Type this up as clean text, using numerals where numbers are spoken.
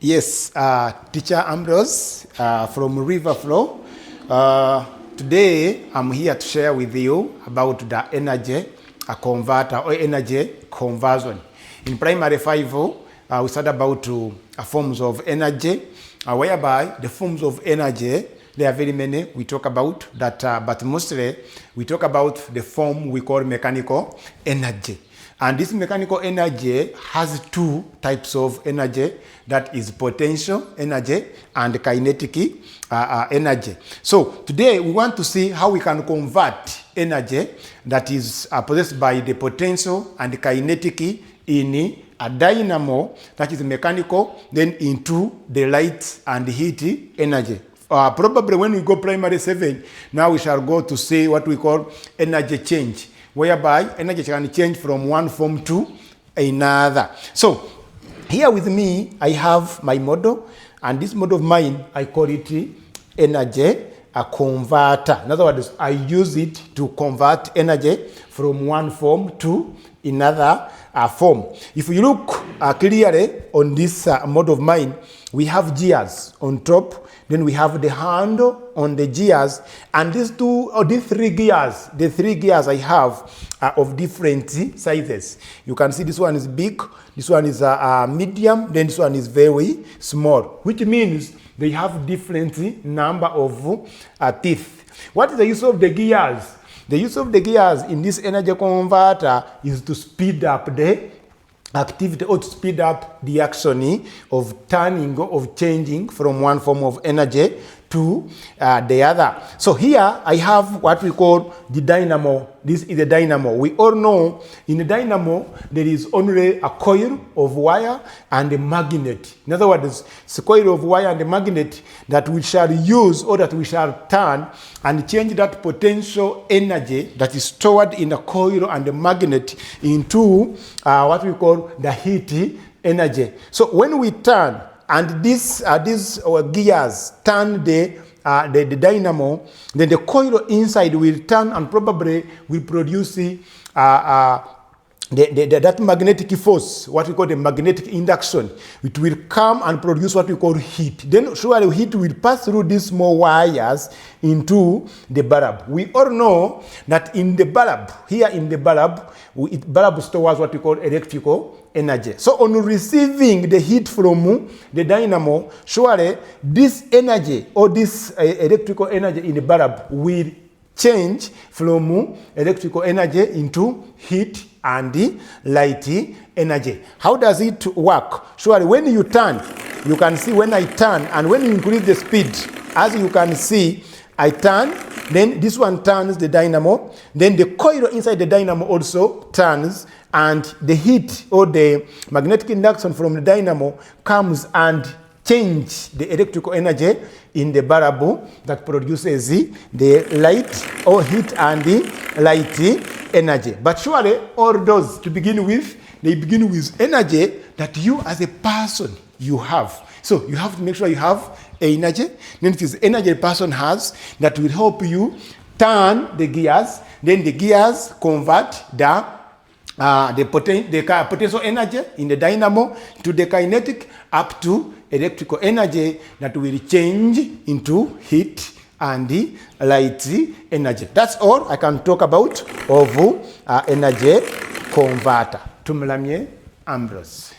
Yes, Teacher Ambrose from Riverflow. Today I'm here to share with you about the energy converter or energy conversion. In primary 5, we studied about forms of energy, whereby the forms of energy, there are very many we talk about that, but mostly we talk about the form we call mechanical energy. And this mechanical energy has two types of energy, that is potential energy and kinetic energy. So today we want to see how we can convert energy that is possessed by the potential and kinetic in a dynamo that is mechanical, then into the light and heat energy. Probably when we go primary 7, now we shall go to see what we call energy change, whereby energy can change from one form to another. So here with me, I have my model, and this model of mine, I call it energy converter. In other words, I use it to convert energy from one form to another form. If you look clearly on this model of mine, we have gears on top, then we have the handle on the gears, and these three gears I have are of different sizes. You can see this one is big, this one is medium, then this one is very small, which means they have different number of teeth. What is the use of the gears? The use of the gears in this energy converter is to speed up the activity or to speed up the action of turning, of changing from one form of energy to the other. So here I have what we call the dynamo. This is the dynamo. We all know in the dynamo there is only a coil of wire and a magnet. In other words, it's a coil of wire and a magnet that we shall use, or that we shall turn and change that potential energy that is stored in the coil and the magnet into what we call the heat energy. So when we turn, and these gears turn the dynamo, then the coil inside will turn and probably will produce that magnetic force, what we call the magnetic induction. It will come and produce what we call heat. Then surely heat will pass through these small wires into the bulb. We all know that in the bulb, here in the bulb, bulb stores what we call electrical energy. So on receiving the heat from the dynamo, surely this energy or this electrical energy in the bulb will change from electrical energy into heat and light energy. How does it work? Surely when you turn, you can see when I turn, and when you increase the speed, as you can see, I turn, then this one turns the dynamo, then the coil inside the dynamo also turns, and the heat or the magnetic induction from the dynamo comes and change the electrical energy in the bulb that produces the light or heat and the light energy. But surely all those, to begin with, they begin with energy that you as a person you have. So you have to make sure you have energy. Then it is energy a person has that will help you turn the gears. Then the gears convert the potential energy in the dynamo to the kinetic up to electrical energy that will change into heat and the light energy. That's all I can talk about of energy converter. Tumulamye Ambrose.